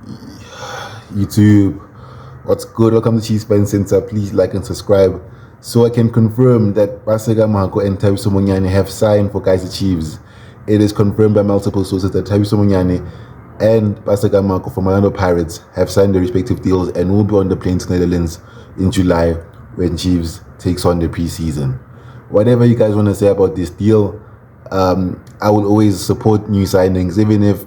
YouTube. What's good? Welcome to Chiefs Fan Center. Please like and subscribe so I can confirm that Paseka, Mako and Thabiso Monyane have signed for Kaizer Chiefs. It is confirmed by multiple sources that Thabiso Monyane and Paseka Mako from Orlando Pirates have signed their respective deals and will be on the plane to Netherlands in July when Chiefs takes on the preseason. Whatever you guys want to say about this deal, I will always support new signings, even if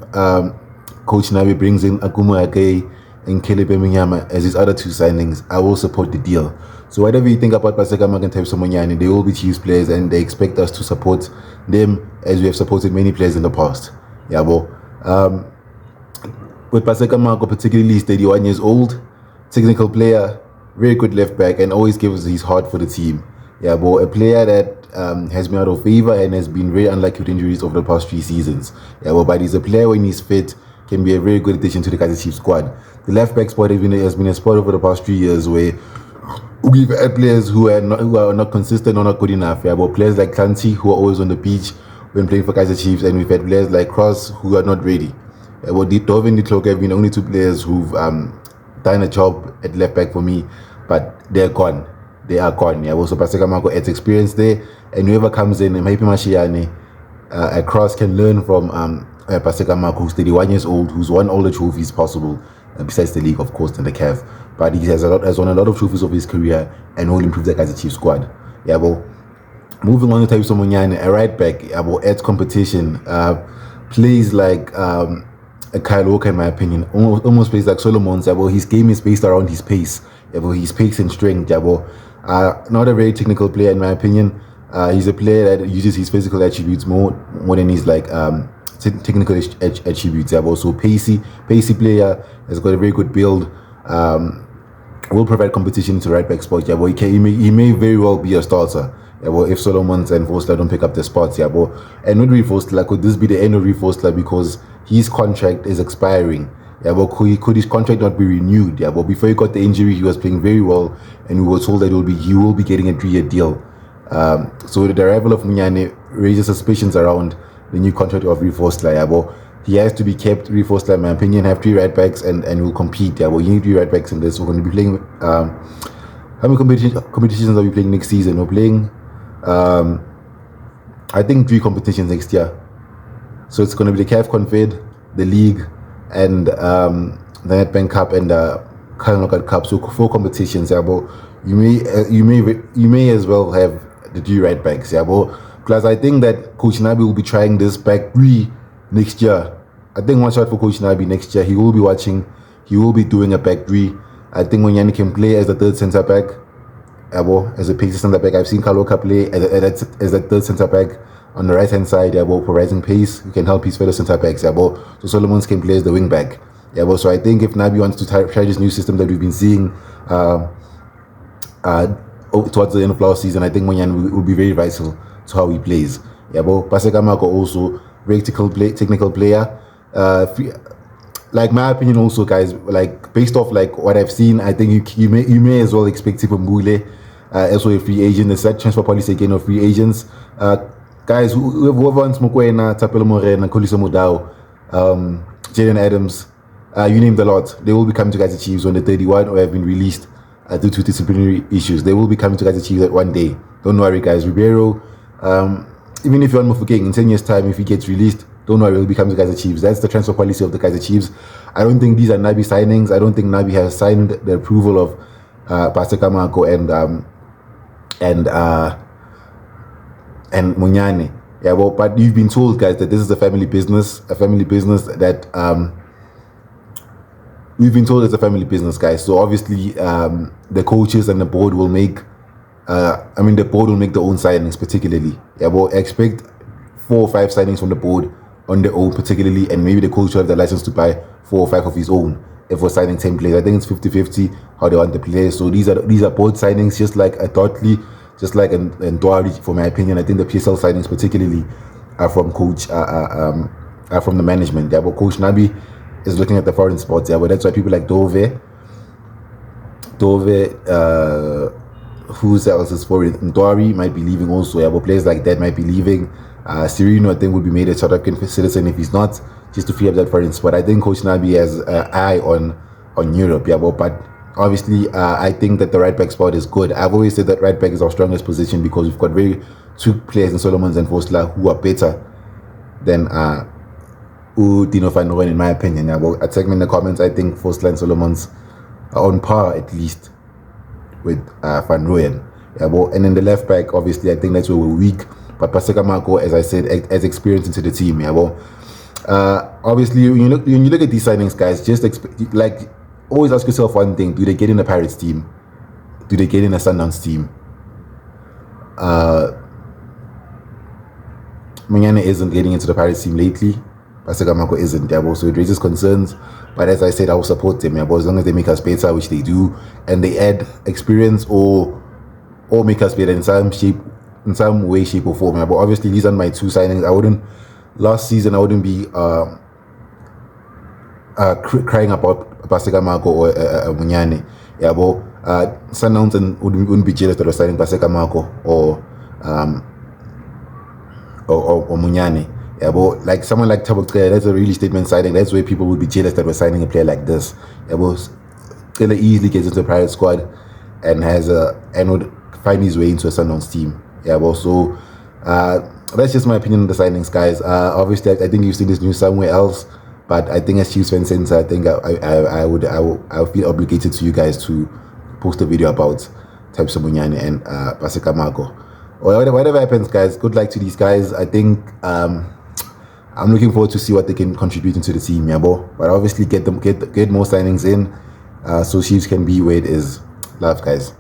Coach Nabi brings in Akumu Ake and Caleb Monyane as his other two signings. I will support the deal. So whatever you think about Paseka Mako and Thabiso Monyane, they will be Chiefs players and they expect us to support them as we have supported many players in the past. Yeah, well, with Paseka Mako, particularly he's 31 years old, technical player, very good left back, and always gives his heart for the team. Yeah, but a player that has been out of favor and has been very unlucky with injuries over the past 3 seasons. Yeah, but he's a player when he's fit, can be a very good addition to the Kaizer Chiefs squad. The left back spot has been a spot over the past 3 years where we've had players who are not consistent or not good enough. Yeah, but players like Clancy who are always on the pitch when playing for Kaizer Chiefs, and we've had players like Cross who are not ready. Yeah, but Dove and Ditlok have been the only 2 players who've done a job at left back for me, but they're gone. They are gone. Yeah, also Paseka Mako adds experience there, and whoever comes in, maybe Monyane, Cross can learn from Paseka Mako, who's 31 years old, who's won all the trophies possible, besides the league, of course, and the CAF. But he has won a lot of trophies of his career and will improve the Kaizer Chiefs squad. Yeah, but moving on to Thabiso Monyane, a right back, adds competition, plays like a Kyle Walker, in my opinion, almost plays like Solomon's. Yeah, his game is based around his pace. Yeah, his pace and strength. Yeah, not a very technical player, in my opinion. He's a player that uses his physical attributes more than his technical attributes. Yeah, so pacey player, has got a very good build. Will provide competition to right back spot. Yeah, he may very well be a starter. Yeah, if Solomons and Vossler don't pick up the spots. Yeah, and with Vossler, could this be the end of Vossler because his contract is expiring? Yeah, could his contract not be renewed? Yeah, before he got the injury, he was playing very well, and we were told that he will be getting a 3-year deal. So the arrival of Monyane raises suspicions around the new contract of Vossler. Yeah, he has to be kept. Vossler, in my opinion, have 3 right backs and will compete. Yeah, you need 3 right backs in this. We're going to be playing. How many competitions are we playing next season? We're playing, I think 3 competitions next year. So it's going to be the CAF Confed, the league, and the Nedbank Cup and the Kaizer Knockout Cup. So 4 competitions. Yeah, you may as well have the 3 right backs. Yeah, plus I think that Coach Nabi will be trying this back 3 next year. I think watch out for Coach Nabi next year. He will be doing a back 3. I think Monyane can play as the 3rd centre back. As a pacey centre back. I've seen Kaloka play as a 3rd centre back on the right hand side. Yeah, for rising pace, he can help his fellow centre backs. Yeah, so Solomons can play as the wing back. Yeah, so I think if Nabi wants to try this new system that we've been seeing towards the end of last season, I think Monyane will be very vital to how he plays. Yeah, Paseka Mako also very technical player. Like my opinion also, guys, like based off like what I've seen, I think you may as well expect Mbule also a free agent. There's that transfer policy again of free agents. Guys, whoever wants Mokoena, Tapelo Morena, Koliso Mudau, Jaden Adams, you named a lot. They will be coming to Kaizer Chiefs on the 31 or have been released due to disciplinary issues. They will be coming to Kaizer Chiefs at one day. Don't worry, guys. Ribeiro, even if you're on Mofokeng in 10 years' time, if he gets released, don't worry, he'll be coming to Kaizer Chiefs. That's the transfer policy of the Kaizer Chiefs. I don't think these are Nabi signings. I don't think Nabi has signed the approval of Paseka Mako and Monyane. Yeah, but you've been told, guys, that this is a family business that we've been told it's a family business, guys. So obviously, the coaches and the board will make. The board will make their own signings, particularly. Yeah, expect 4 or 5 signings from the board on their own, particularly, and maybe the coach will have the license to buy 4 or 5 of his own if we're signing 10 players. I think it's 50-50 how they want the players. So these are both signings, just like a Totley, just like and Dwari, for my opinion. I think the PSL signings particularly are from coach are from the management. Yeah, but Coach Nabi is looking at the foreign spots. Yeah, but that's why people like Dove, who else is for it? Ndwari might be leaving also. Yeah, but players like that might be leaving. Sirino, I think, will be made a South African citizen if he's not. just to free up that foreign spot. I think Coach Nabi has an eye on Europe, yeah, but obviously I think that the right back spot is good. I've always said that right back is our strongest position because we've got two players in Solomons and Fosla who are better than Dino van Rooyen, in my opinion. Yeah, but attack me in the comments. I think Fosla and Solomons are on par at least with Van Rooyen. Yeah, but and then the left back, obviously, I think that's where we're weak. But Paseka Mako, as I said, as experience into the team. Yeah, well, obviously, when you look at these signings, guys, just always ask yourself one thing: do they get in a Pirates team? Do they get in a Sundowns team? Monyane isn't getting into the Pirates team lately. Paseka Mako isn't, yeah, so it raises concerns. But as I said, I will support them, yeah, as long as they make us better, which they do, and they add experience or make us better in some way, shape, or form. Yeah, but obviously, these are my two signings. Last season, I wouldn't be crying about Paseka Mako or Monyane. Yeah, but Sundowns wouldn't be jealous that we're signing Paseka Mako or Monyane. Yeah, but like someone like Thabiso, that's a really statement signing. That's where people would be jealous that we're signing a player like this. Yeah, but Kaizer easily gets into the private squad and would find his way into a Sundowns team. Yeah, but so that's just my opinion on the signings, guys. Obviously, I think you've seen this news somewhere else, but I think as Chiefs fan since I think I would feel obligated to you guys to post a video about Thabiso Monyane and Paseka Mako. Or whatever happens, guys, good luck to these guys. I think I'm looking forward to see what they can contribute into the team, yeah, but obviously get more signings in so Chiefs can be where it is. Love, guys.